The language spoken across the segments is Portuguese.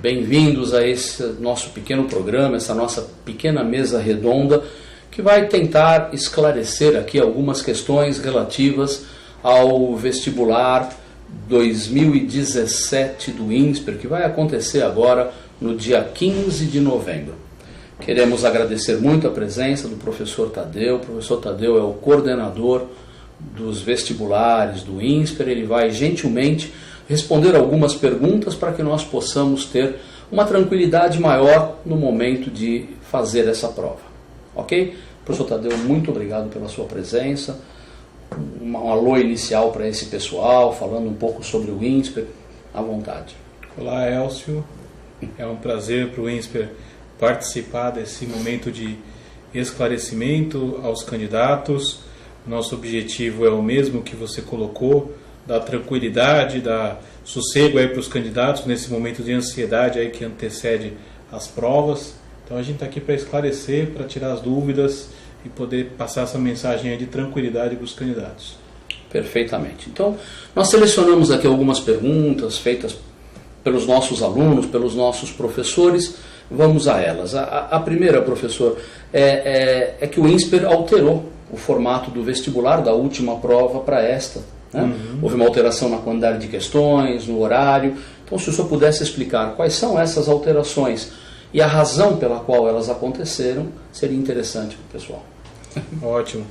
Bem-vindos a esse nosso pequeno programa, essa nossa pequena mesa redonda, que vai tentar esclarecer aqui algumas questões relativas ao vestibular 2017 do INSPER, que vai acontecer agora no dia 15 de novembro. Queremos agradecer muito a presença do professor Tadeu. O professor Tadeu é o coordenador dos vestibulares do INSPER. Ele vai gentilmente responder algumas perguntas para que nós possamos ter uma tranquilidade maior no momento de fazer essa prova. Ok? Professor Tadeu, muito obrigado pela sua presença. Um alô inicial para esse pessoal, falando um pouco sobre o INSPER. À vontade. Olá, Elcio. É um prazer para o INSPER participar desse momento de esclarecimento aos candidatos. Nosso objetivo é o mesmo que você colocou, dar tranquilidade, dar sossego aí para os candidatos nesse momento de ansiedade aí que antecede as provas. Então a gente está aqui para esclarecer, para tirar as dúvidas e poder passar essa mensagem aí de tranquilidade para os candidatos. Perfeitamente. Então nós selecionamos aqui algumas perguntas feitas pelos nossos alunos, pelos nossos professores. Vamos a elas. A primeira, professor, é que o INSPER alterou o formato do vestibular da última prova para esta. Né? Houve uma alteração na quantidade de questões, no horário. Então, se o senhor pudesse explicar quais são essas alterações e a razão pela qual elas aconteceram, seria interessante para o pessoal. Ótimo.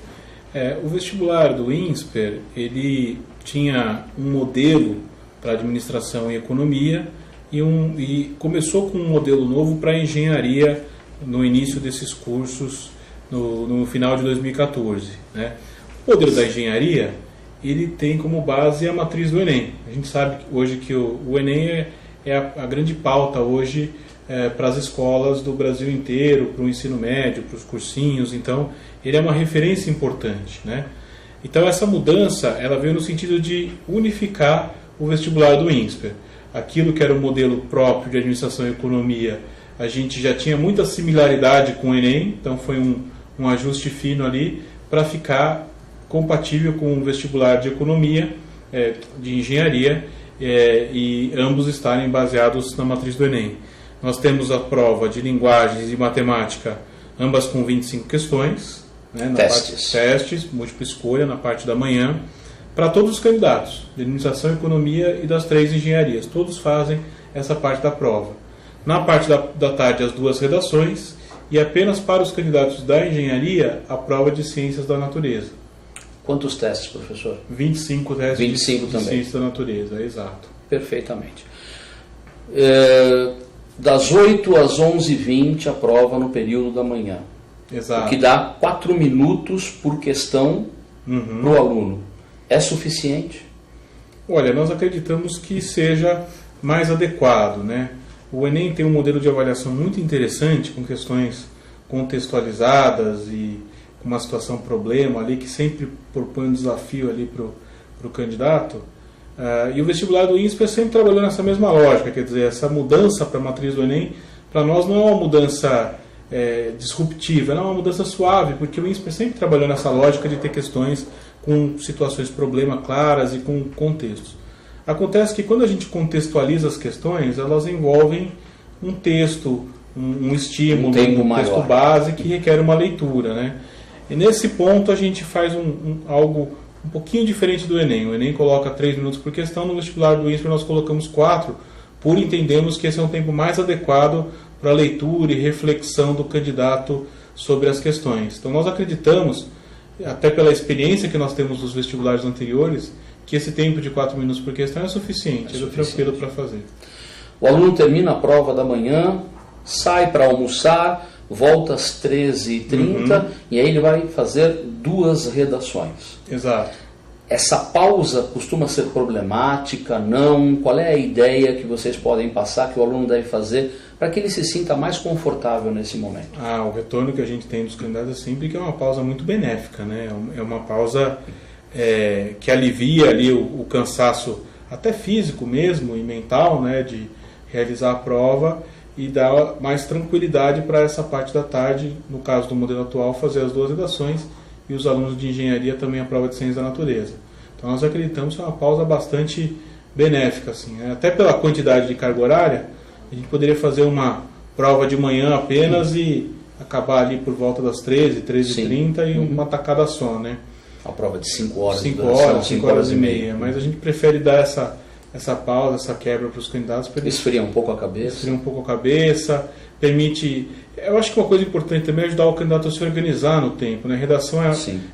O vestibular do INSPER, ele tinha um modelo para administração e economia e começou com um modelo novo para engenharia no início desses cursos no final de 2014. Né? O modelo da engenharia, ele tem como base a matriz do Enem. A gente sabe hoje que o Enem é a grande pauta hoje para as escolas do Brasil inteiro, para o ensino médio, para os cursinhos. Então, ele é uma referência importante. Né? Então, essa mudança ela veio no sentido de unificar o vestibular do INSPER. Aquilo que era o modelo próprio de administração e economia, a gente já tinha muita similaridade com o Enem, então foi um ajuste fino ali para ficar compatível com o vestibular de economia, de engenharia, e ambos estarem baseados na matriz do Enem. Nós temos a prova de linguagens e matemática, ambas com 25 questões, né, testes, múltipla escolha na parte da manhã, para todos os candidatos de administração, economia e das 3 engenharias. Todos fazem essa parte da prova. Na parte da tarde, as 2 redações, e apenas para os candidatos da engenharia, a prova de ciências da natureza. Quantos testes, professor? 25 testes 25 de também. ciências da natureza, exato. Perfeitamente. Das 8 às 11h20 a prova no período da manhã. Exato. O que dá 4 minutos por questão para o aluno. É suficiente? Olha, nós acreditamos que seja mais adequado, né? O Enem tem um modelo de avaliação muito interessante, com questões contextualizadas e com uma situação problema ali, que sempre propõe um desafio ali para o candidato. E o vestibular do INSPER sempre trabalhou nessa mesma lógica, quer dizer, essa mudança para a matriz do Enem, para nós não é uma mudança disruptiva, não é uma mudança suave, porque o INSPER sempre trabalhou nessa lógica de ter questões com situações problema claras e com contextos. Acontece que quando a gente contextualiza as questões, elas envolvem um texto, um estímulo, um texto base que requer uma leitura. Né? E nesse ponto a gente faz algo um pouquinho diferente do Enem. O Enem coloca 3 minutos por questão, no vestibular do INSPER nós colocamos 4, por entendermos que esse é um tempo mais adequado para a leitura e reflexão do candidato sobre as questões. Então nós acreditamos, até pela experiência que nós temos dos vestibulares anteriores, que esse tempo de 4 minutos por questão é suficiente, é tranquilo para fazer. O aluno termina a prova da manhã, sai para almoçar, volta às 13h30 e aí ele vai fazer 2 redações. Exato. Essa pausa costuma ser problemática? Não? Qual é a ideia que vocês podem passar, que o aluno deve fazer para que ele se sinta mais confortável nesse momento? O retorno que a gente tem dos candidatos é sempre que é uma pausa muito benéfica, né? É uma pausa que alivia ali o cansaço até físico mesmo e mental, né, de realizar a prova e dá mais tranquilidade para essa parte da tarde, no caso do modelo atual, fazer as 2 redações e os alunos de engenharia também a prova de ciência da natureza. Então nós acreditamos que é uma pausa bastante benéfica, assim, né? Até pela quantidade de carga horária, a gente poderia fazer uma prova de manhã apenas e acabar ali por volta das 13h30 e uma tacada só, né? A prova de 5 horas. 5 horas e meia. Mas a gente prefere dar essa pausa, essa quebra para os candidatos. Para Esfria um pouco a cabeça. Esfria um pouco a cabeça, permite... Eu acho que uma coisa importante também é ajudar o candidato a se organizar no tempo, né? Redação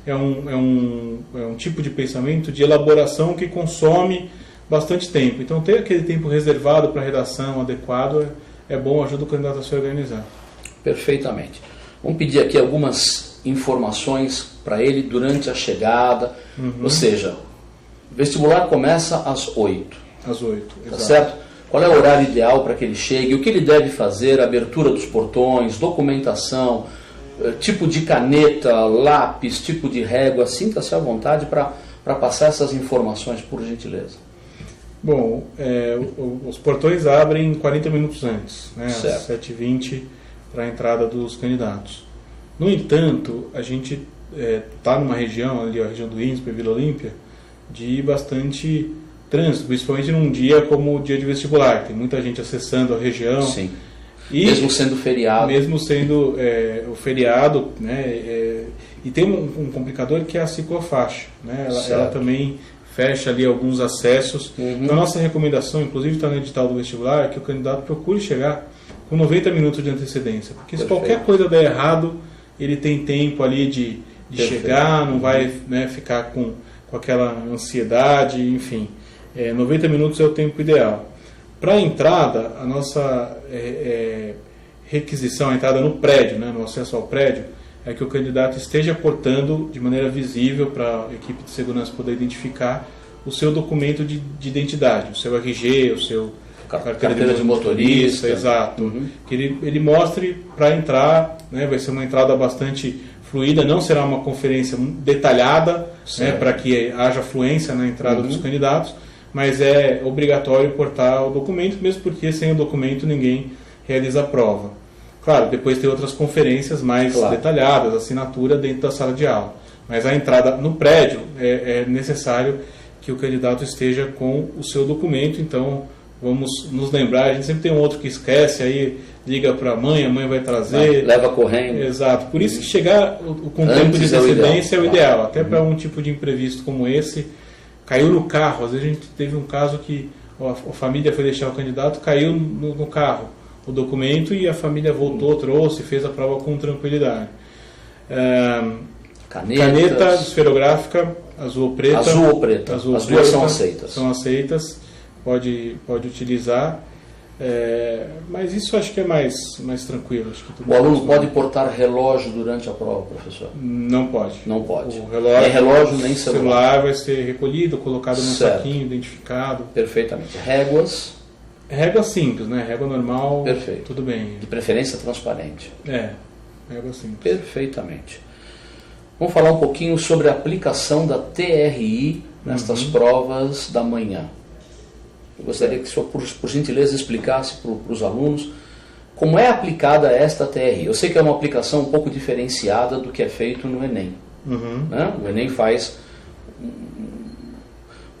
é um tipo de pensamento, de elaboração que consome bastante tempo. Então ter aquele tempo reservado para redação adequado é bom, ajuda o candidato a se organizar. Perfeitamente. Vamos pedir aqui algumas informações para ele durante a chegada. Ou seja, o vestibular começa às 8. Às 8, tá exato. Certo? Qual é o horário ideal para que ele chegue? O que ele deve fazer? Abertura dos portões, documentação, tipo de caneta, lápis, tipo de régua. Sinta-se à vontade para passar essas informações, por gentileza. Bom, os portões abrem 40 minutos antes, né, às 7h20, para a entrada dos candidatos. No entanto, a gente está numa região, ali a região do INSPER, Vila Olímpia, de bastante trânsito, principalmente num dia como o dia de vestibular. Tem muita gente acessando a região. Sim. E mesmo sendo feriado. Mesmo sendo o feriado, né, e tem um complicador que é a ciclofaixa, né, ela também fecha ali alguns acessos. Então, a nossa recomendação, inclusive está no edital do vestibular, é que o candidato procure chegar com 90 minutos de antecedência. Porque se qualquer coisa der errado, ele tem tempo ali de chegar, não vai, né, ficar com aquela ansiedade, enfim. 90 minutos é o tempo ideal. Para a entrada, a nossa requisição, a entrada no prédio, né, no acesso ao prédio, é que o candidato esteja portando de maneira visível para a equipe de segurança poder identificar o seu documento de identidade, o seu RG, o seu carteira de motorista, exato. Que ele mostre para entrar, né, vai ser uma entrada bastante fluida, não será uma conferência detalhada, né, para que haja fluência na entrada dos candidatos, mas é obrigatório portar o documento, mesmo porque sem o documento ninguém realiza a prova. Claro, depois tem outras conferências mais detalhadas, assinatura dentro da sala de aula. Mas a entrada no prédio é necessário que o candidato esteja com o seu documento, então vamos nos lembrar, a gente sempre tem um outro que esquece, aí liga para a mãe vai trazer. Leva correndo. Exato, por isso que chegar com tempo de antecedência é o ideal, até para um tipo de imprevisto como esse. Caiu no carro, às vezes a gente teve um caso que a família foi deixar o candidato, caiu no carro o documento e a família voltou, trouxe, fez a prova com tranquilidade. Caneta esferográfica, azul ou preta. Azul ou preta. As duas são aceitas. São aceitas, pode utilizar. Mas isso acho que é mais tranquilo. Acho que o aluno pode portar relógio durante a prova, professor? Não pode. Não pode. O relógio, nem relógio, nem celular. O celular vai ser recolhido, colocado num saquinho, identificado. Perfeitamente. Réguas? Régua simples, né? Régua normal, perfeito. Tudo bem. De preferência transparente. Régua simples. Perfeitamente. Vamos falar um pouquinho sobre a aplicação da TRI nestas provas da manhã. Eu gostaria que o senhor, por gentileza, explicasse para os alunos como é aplicada esta TRI. Eu sei que é uma aplicação um pouco diferenciada do que é feito no Enem. Né? O Enem faz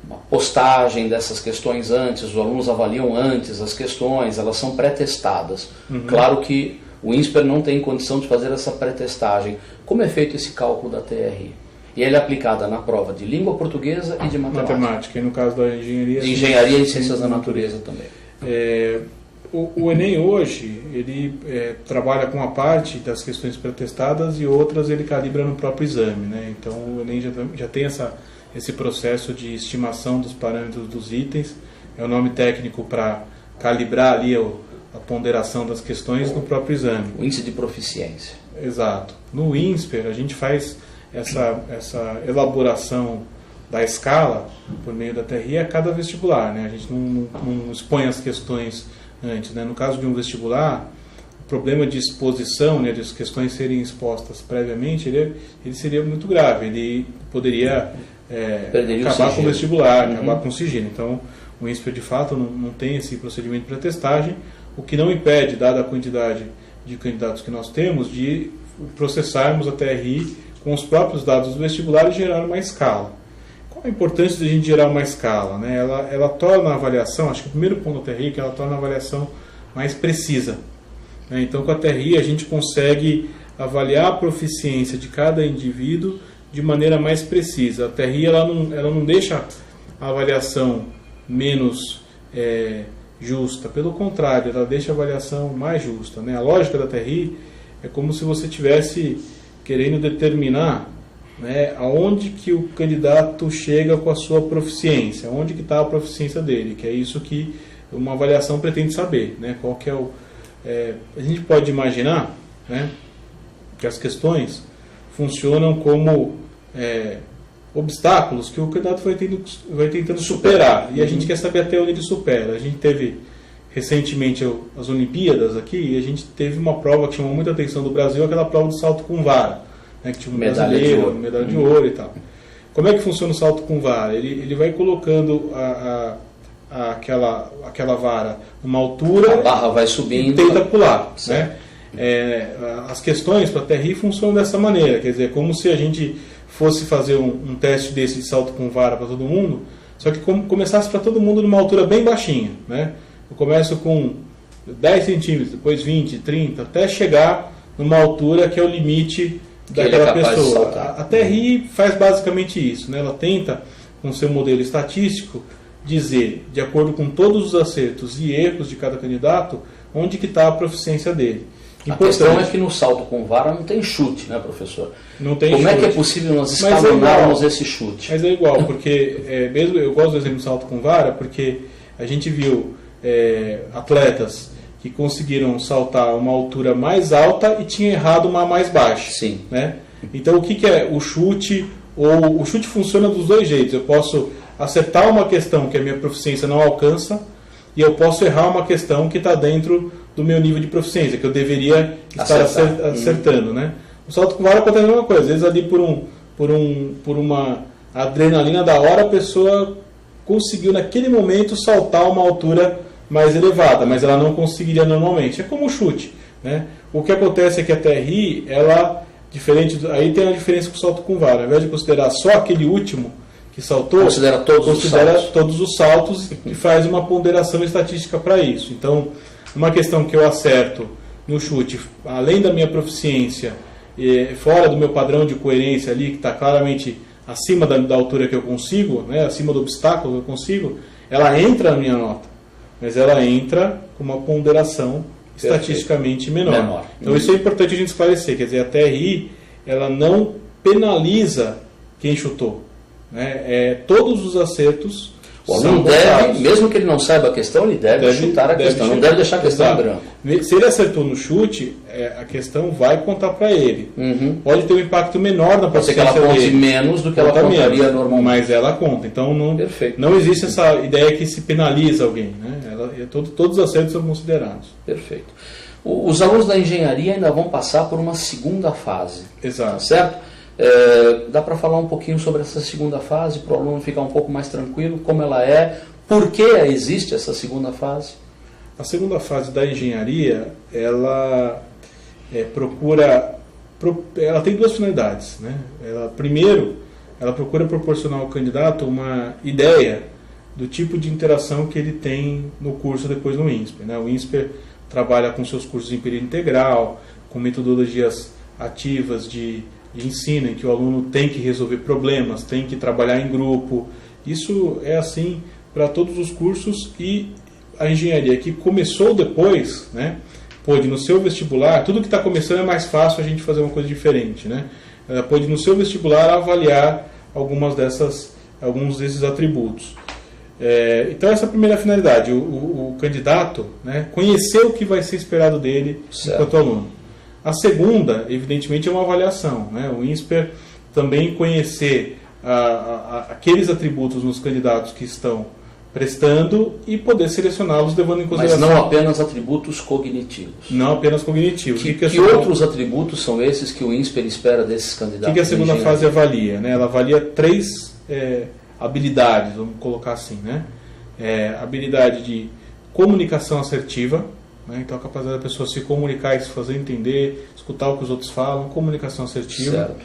uma postagem dessas questões antes, os alunos avaliam antes as questões, elas são pré-testadas. Claro que o INSPER não tem condição de fazer essa pré-testagem. Como é feito esse cálculo da TRI? E ele é aplicada na prova de língua portuguesa e de matemática. E no caso da engenharia... De engenharia e ciências da natureza também. O Enem hoje, ele trabalha com a parte das questões pré-testadas e outras ele calibra no próprio exame, né? Então o Enem já tem esse processo de estimação dos parâmetros dos itens, é o nome técnico para calibrar ali a ponderação das questões no próprio exame. O índice de proficiência. Exato. No INSPER a gente faz essa elaboração da escala por meio da TRI a cada vestibular, né? A gente não expõe as questões antes, né? No caso de um vestibular, o problema de exposição, né, de as questões serem expostas previamente, ele seria muito grave, ele poderia acabar com o vestibular, acabar com o sigilo. Então o INSPER de fato não tem esse procedimento para testagem, o que não impede, dada a quantidade de candidatos que nós temos, de processarmos a TRI com os próprios dados do vestibular e gerar uma escala. Qual a importância de a gente gerar uma escala? Né? Ela torna a avaliação, acho que o primeiro ponto da TRI é que ela torna a avaliação mais precisa. Então, com a TRI, a gente consegue avaliar a proficiência de cada indivíduo de maneira mais precisa. A TRI ela não deixa a avaliação menos justa, pelo contrário, ela deixa a avaliação mais justa. A lógica da TRI é como se você estivesse querendo determinar aonde que o candidato chega com a sua proficiência, onde que está a proficiência dele, que é isso que uma avaliação pretende saber, qual que é o... a gente pode imaginar que as questões funcionam como obstáculos que o candidato vai tentando superar, e a gente quer saber até onde ele supera. A gente teve recentemente as Olimpíadas aqui, e a gente teve uma prova que chamou muita atenção do Brasil, aquela prova do salto com vara, que tinha um brasileiro, medalha de ouro e tal. Como é que funciona o salto com vara? Ele vai colocando aquela vara numa altura, a barra vai subindo e tenta pular. As questões para a TRI funcionam dessa maneira, quer dizer, como se a gente fosse fazer um teste desse de salto com vara para todo mundo, só que começasse para todo mundo numa altura bem baixinha. Eu começo com 10 centímetros, depois 20, 30, até chegar numa altura que é o limite daquela pessoa. A TRI faz basicamente isso. Ela tenta, com seu modelo estatístico, dizer, de acordo com todos os acertos e erros de cada candidato, onde que está a proficiência dele. A questão é que no salto com vara não tem chute, professor? Não tem Como chute. É que é possível nós escalonarmos esse chute? Mas é igual, porque mesmo eu gosto do exemplo do salto com vara, porque a gente viu atletas que conseguiram saltar uma altura mais alta e tinham errado uma mais baixa. Sim. Então o que é o chute? O chute funciona dos dois jeitos. Eu posso acertar uma questão que a minha proficiência não alcança, e eu posso errar uma questão que está dentro do meu nível de proficiência, que eu deveria estar acertando. O salto com vara acontece a mesma coisa. Às vezes ali por uma adrenalina da hora, a pessoa conseguiu naquele momento saltar uma altura mais elevada, mas ela não conseguiria normalmente. É como o chute. O que acontece é que a TRI, ela, aí tem a diferença com o salto com vara. Ao invés de considerar só aquele último que saltou, considera todos os saltos e faz uma ponderação estatística para isso. Então, uma questão que eu acerto no chute, além da minha proficiência, fora do meu padrão de coerência ali, que está claramente acima da altura que eu consigo, acima do obstáculo que eu consigo, ela entra na minha nota, mas ela entra com uma ponderação estatisticamente menor. Então isso é importante a gente esclarecer, quer dizer, a TRI ela não penaliza quem chutou. Todos os acertos o aluno deve, mesmo que ele não saiba a questão, ele deve chutar a questão, não deve deixar a questão em branco. Se ele acertou no chute, a questão vai contar para ele. Pode ter um impacto menor na proficiência dele. Pode ser que ela conte menos do que ela contaria normalmente. Mas ela conta. Então não existe essa ideia que se penaliza alguém. Todos os acertos são considerados. Perfeito. Os alunos da engenharia ainda vão passar por uma segunda fase. Exato. Certo? Dá para falar um pouquinho sobre essa segunda fase, para o aluno ficar um pouco mais tranquilo, como ela é, por que existe essa segunda fase? A segunda fase da engenharia, ela ela tem duas finalidades. Primeiro, ela procura proporcionar ao candidato uma ideia do tipo de interação que ele tem no curso depois no INSPER. O INSPER trabalha com seus cursos em período integral, com metodologias ativas de ensino, em que o aluno tem que resolver problemas, tem que trabalhar em grupo. Isso é assim para todos os cursos, e a engenharia que começou depois, pôde no seu vestibular, tudo que está começando é mais fácil a gente fazer uma coisa diferente, ela pôde no seu vestibular avaliar alguns desses atributos. Então essa é a primeira finalidade, o candidato conhecer o que vai ser esperado dele enquanto aluno. A segunda, evidentemente, é uma avaliação. O INSPER também conhecer aqueles atributos nos candidatos que estão prestando e poder selecioná-los levando em consideração... Mas não apenas atributos cognitivos. Não apenas cognitivos. Que outros atributos são esses que o INSPER espera desses candidatos? O que a segunda fase avalia? Ela avalia 3 habilidades, vamos colocar assim. Habilidade de comunicação assertiva. Então a capacidade da pessoa se comunicar e se fazer entender, escutar o que os outros falam, comunicação assertiva.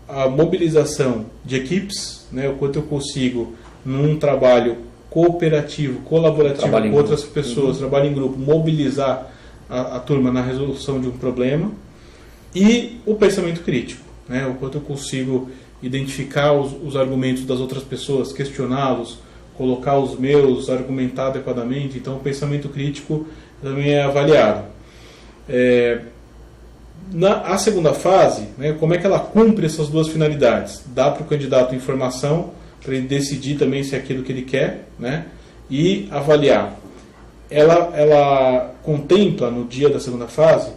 A mobilização de equipes, o quanto eu consigo num trabalho cooperativo, colaborativo Trabalho em com outras grupo. pessoas, trabalho em grupo, mobilizar a turma na resolução de um problema, e o pensamento crítico, né? O quanto eu consigo identificar os argumentos das outras pessoas, questioná-los, colocar os meus, argumentar adequadamente. Então o pensamento crítico também é avaliado. A segunda fase, né, como é que ela cumpre essas duas finalidades? Dá para o candidato informação, para ele decidir também se é aquilo que ele quer, né, e avaliar. Ela contempla, no dia da segunda fase,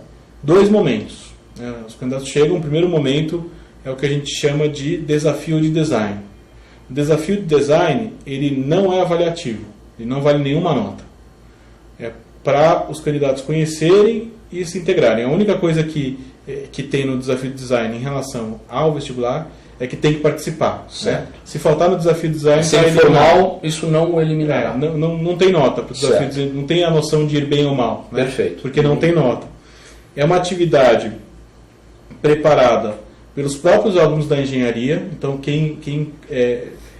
2 momentos. Né? Os candidatos chegam, o primeiro momento é o que a gente chama de desafio de design. O desafio de design, ele não é avaliativo, ele não vale nenhuma nota. É para os candidatos conhecerem e se integrarem. A única coisa que tem no desafio de design em relação ao vestibular é que tem que participar. Né? Se faltar no desafio de design... Se é informal, isso não o eliminará. Não tem nota para o desafio de design, não tem a noção de ir bem ou mal. Né? Perfeito. Porque não tem nota. É uma atividade preparada pelos próprios alunos da engenharia. Então quem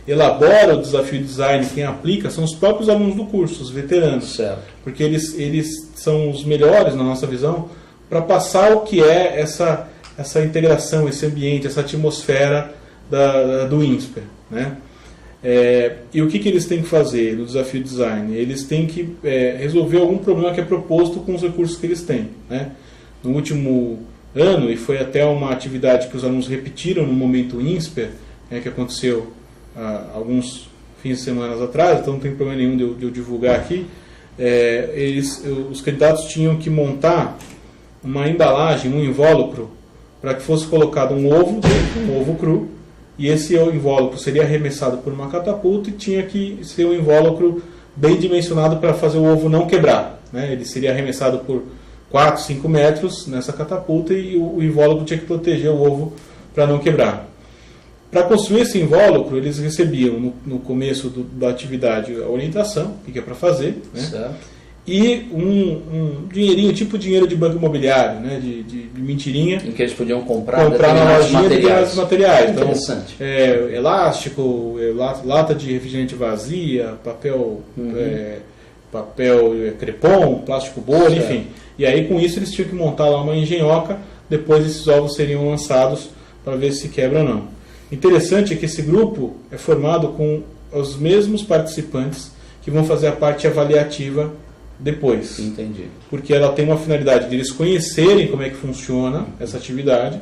elabora o desafio de design, quem aplica, são os próprios alunos do curso, os veteranos. Certo. Porque eles são os melhores, na nossa visão, para passar o que é essa integração, esse ambiente, essa atmosfera do INSPER. Né? E o que eles têm que fazer no desafio de design? Eles têm que resolver algum problema que é proposto com os recursos que eles têm. Né? No último ano, e foi até uma atividade que os alunos repetiram no momento INSPER, que aconteceu alguns fins de semana atrás, então não tem problema nenhum de eu divulgar aqui. Os candidatos tinham que montar uma embalagem, um invólucro, para que fosse colocado um ovo dentro, um ovo cru, e esse invólucro seria arremessado por uma catapulta e tinha que ser um invólucro bem dimensionado para fazer o ovo não quebrar. Né? Ele seria arremessado por 4, 5 metros nessa catapulta e o invólucro tinha que proteger o ovo para não quebrar. Para construir esse invólucro, eles recebiam no começo da atividade a orientação, o que é para fazer, né? Certo. E um dinheirinho, tipo dinheiro de banco imobiliário, né? de mentirinha. Em que eles podiam comprar na lojinha determinados materiais. Então, interessante. Elástico, lata de refrigerante vazia, papel crepom, plástico bolha, enfim. E aí com isso eles tinham que montar lá uma engenhoca, depois esses ovos seriam lançados para ver se quebra ou não. Interessante é que esse grupo é formado com os mesmos participantes que vão fazer a parte avaliativa depois. Entendi. Porque ela tem uma finalidade de eles conhecerem como é que funciona essa atividade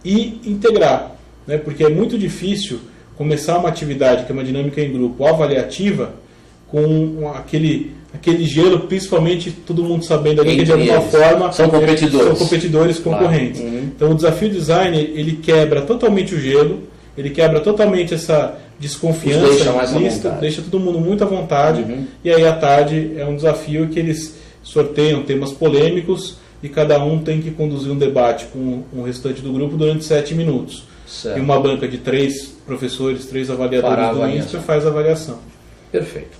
e integrar. Né? Porque é muito difícil começar uma atividade que é uma dinâmica em grupo avaliativa com aquele gelo, principalmente todo mundo sabendo ali que de alguma forma são competidores concorrentes. Claro. Então o desafio design ele quebra totalmente o gelo, ele quebra totalmente essa desconfiança, deixa todo mundo muito à vontade. E aí à tarde é um desafio que eles sorteiam temas polêmicos e cada um tem que conduzir um debate com o restante do grupo durante 7 minutos. Certo. E uma banca de 3 professores, 3 avaliadores do INSPER faz a avaliação. Perfeito.